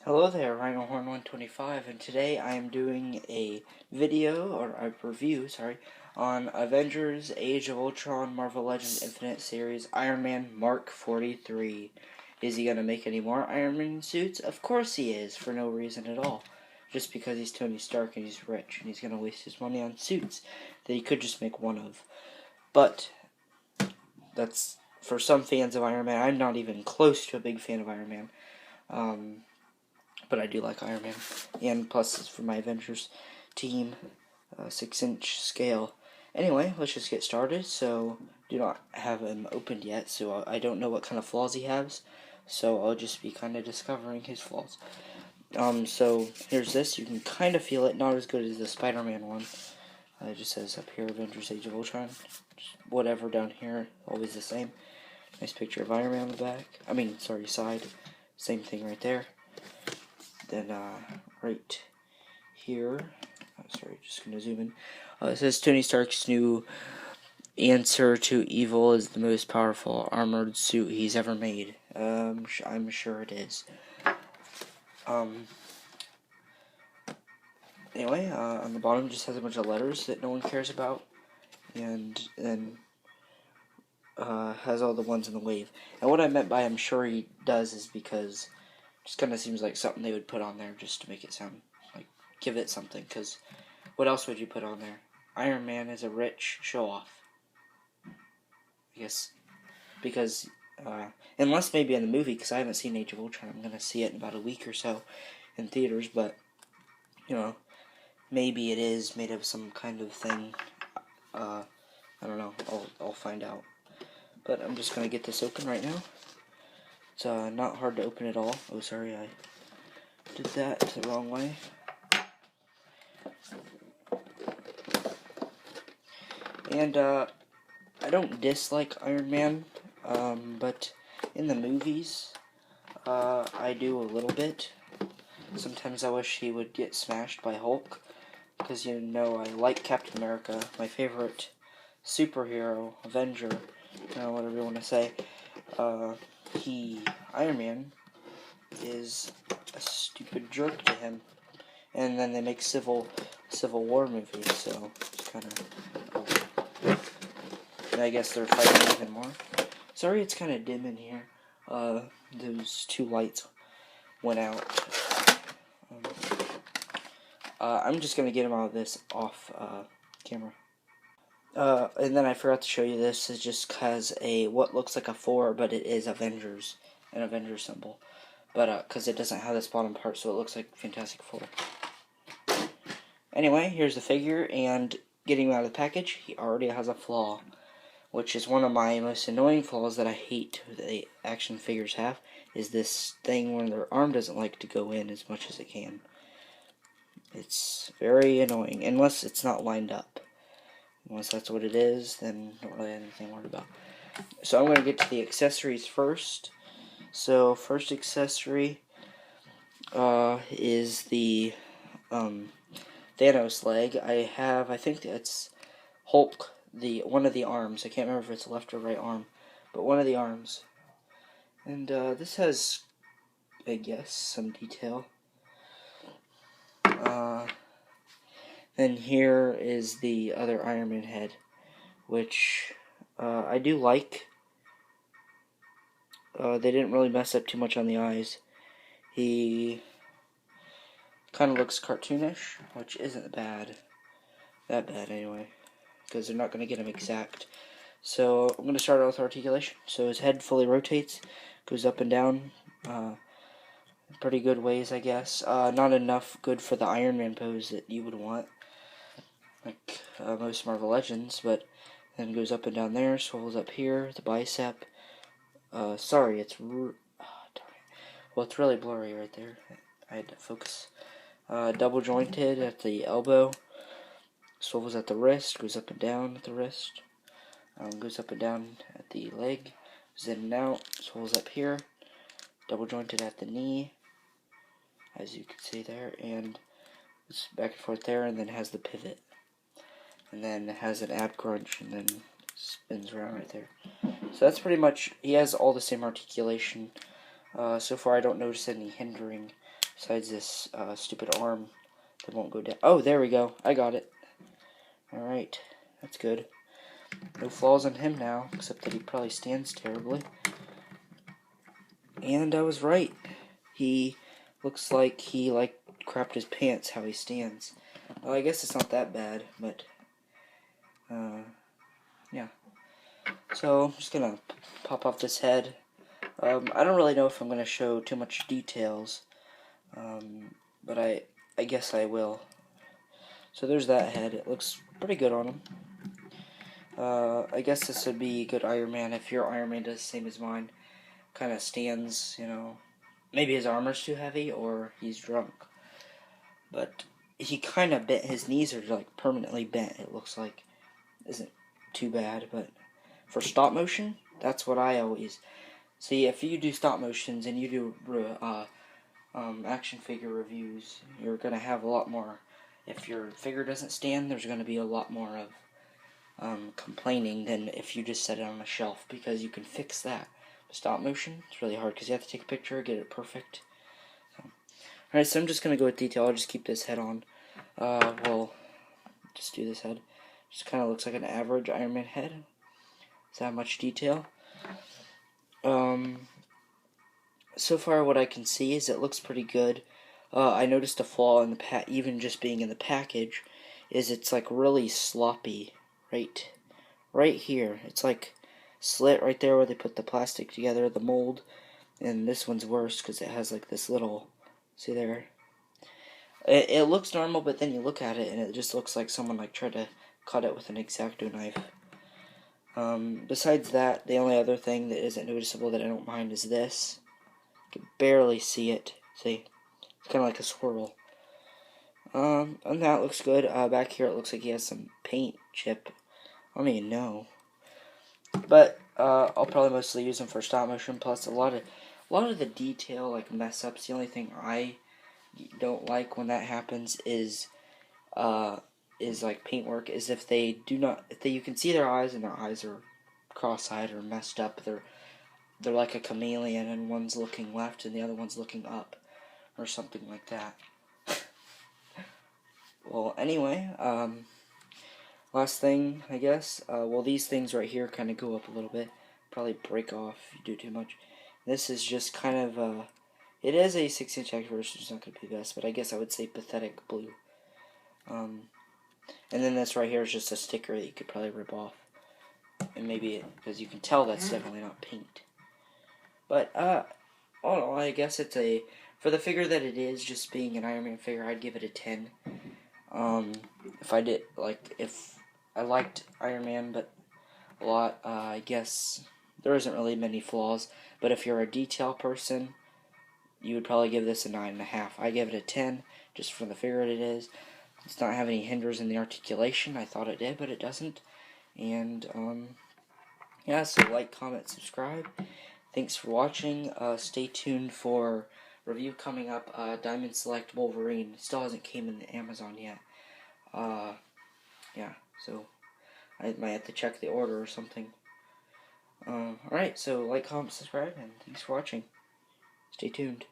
Hello there, Rhinohorn125, and today I am doing a video, or a review, on Avengers Age of Ultron Marvel Legends Infinite Series Iron Man Mark 43. Is he going to make any more Iron Man suits? Of course he is, for no reason at all. Just because he's Tony Stark and he's rich, and he's going to waste his money on suits that he could just make one of. But that's, for some fans of Iron Man, I'm not even close to a big fan of Iron Man. But I do like Iron Man, and plus it's for my Avengers team, 6-inch scale. Anyway, let's just get started. So, do not have him opened yet, so I don't know what kind of flaws he has, so I'll just be kind of discovering his flaws. So, here's this. You can kind of feel it, not as good as the Spider-Man one. It just says up here, Avengers Age of Ultron. Just whatever down here, always the same. Nice picture of Iron Man on the back. Side. Same thing right there. Then, right here, just gonna zoom in. It says Tony Stark's new answer to evil is the most powerful armored suit he's ever made. I'm sure it is. Anyway, on the bottom it just has a bunch of letters that no one cares about, and then has all the ones in the wave. And what I meant by I'm sure he does is because just kind of seems like something they would put on there just to make it sound like, give it something, because what else would you put on there? Iron Man is a rich show-off. I guess, because, unless maybe in the movie, because I haven't seen Age of Ultron, I'm going to see it in about a week or so in theaters, but, you know, maybe it is made of some kind of thing. I don't know, I'll find out. But I'm just going to get this open right now. It's not hard to open at all. Oh, sorry, I did that the wrong way. And I don't dislike Iron Man, but in the movies, I do a little bit. Sometimes I wish he would get smashed by Hulk, because I like Captain America, my favorite superhero, Avenger, whatever you want to say. Iron Man, is a stupid jerk to him. And then they make Civil War movies, so it's kind of... I guess they're fighting even more. Sorry it's kind of dim in here. Those two lights went out. I'm just going to get him out of this off camera. And then I forgot to show you this. It just has what looks like a 4, but it is Avengers, an Avengers symbol. But, because it doesn't have this bottom part, so it looks like Fantastic Four. Anyway, here's the figure, and getting him out of the package, he already has a flaw, which is one of my most annoying flaws that I hate that the action figures have, is this thing when their arm doesn't like to go in as much as it can. It's very annoying, unless it's not lined up. Unless that's what it is, then don't really have anything to worry about. So I'm going to get to the accessories first. So first accessory is the Thanos leg. I think that's Hulk, one of the arms. I can't remember if it's left or right arm, but one of the arms. And this has, I guess, some detail. Then here is the other Iron Man head, which I do like. They didn't really mess up too much on the eyes. He kind of looks cartoonish, which isn't that bad anyway, because they're not going to get him exact. So I'm going to start out with articulation. So his head fully rotates, goes up and down, pretty good ways, I guess. Not enough good for the Iron Man pose that you would want, like most Marvel Legends, but then goes up and down there, swivels up here, the bicep. Sorry, it's it's really blurry right there. I had to focus. Double jointed at the elbow, swivels at the wrist, goes up and down at the wrist, goes up and down at the leg, goes in and out, swivels up here, double jointed at the knee, as you can see there, and it's back and forth there, and then has the pivot, and then has an ab crunch, and then spins around right there. So that's pretty much, he has all the same articulation. So far I don't notice any hindering Besides this stupid arm that won't go down. Oh, there we go. I got it. Alright, that's good. No flaws on him now, except that he probably stands terribly. And I was right. He looks like he, crapped his pants how he stands. Well, I guess it's not that bad, but, yeah. So, I'm just gonna pop off this head. I don't really know if I'm gonna show too much details, but I guess I will. So there's that head. It looks pretty good on him. I guess this would be good Iron Man if your Iron Man does the same as mine. Kind of stands, you know. Maybe his armor's too heavy or he's drunk. But he kind of bent. His knees are like permanently bent, it looks like. Isn't too bad, but for stop motion, that's what I always see. If you do stop motions and you do action figure reviews, you're going to have a lot more. If your figure doesn't stand, there's going to be a lot more of complaining than if you just set it on a shelf, because you can fix that. Stop motion, it's really hard because you have to take a picture, get it perfect. Alright, so I'm just going to go with detail. I'll just keep this head on. We'll just do this head. Just kind of looks like an average Iron Man head. Doesn't have much detail. So far what I can see is it looks pretty good. I noticed a flaw in the even just being in the package, is it's like really sloppy right here. It's like slit right there where they put the plastic together, the mold, and this one's worse because it has like this little, see there? It looks normal, but then you look at it and it just looks like someone like tried to cut it with an X-Acto knife. Besides that, the only other thing that isn't noticeable that I don't mind is this. You can barely see it. See? It's kind of like a swirl. And that looks good. Back here it looks like he has some paint chip. I don't even know. But I'll probably mostly use them for stop motion. Plus a lot of the detail, like mess ups. The only thing I don't like when that happens is like paintwork. Is if they do not, you can see their eyes and their eyes are cross-eyed or messed up. They're like a chameleon, and one's looking left and the other one's looking up, or something like that. Well, anyway, last thing, I guess, well, these things right here kind of go up a little bit. Probably break off if you do too much. This is just kind of, it is a 6-inch X version, it's not going to be best, but I guess I would say pathetic blue. And then this right here is just a sticker that you could probably rip off. And maybe, because you can tell that's definitely not paint. But, all in all, I guess it's for the figure that it is, just being an Iron Man figure, I'd give it a 10. If I liked Iron Man, but a lot, I guess there isn't really many flaws. But if you're a detail person, you would probably give this a 9.5. I give it a 10, just for the figure it is. It's not have any hinders in the articulation. I thought it did, but it doesn't. And, yeah, so like, comment, subscribe. Thanks for watching. Stay tuned for review coming up. Diamond Select Wolverine. Still hasn't came in the Amazon yet. Yeah, so I might have to check the order or something. Alright, so like, comment, subscribe, and thanks for watching. Stay tuned.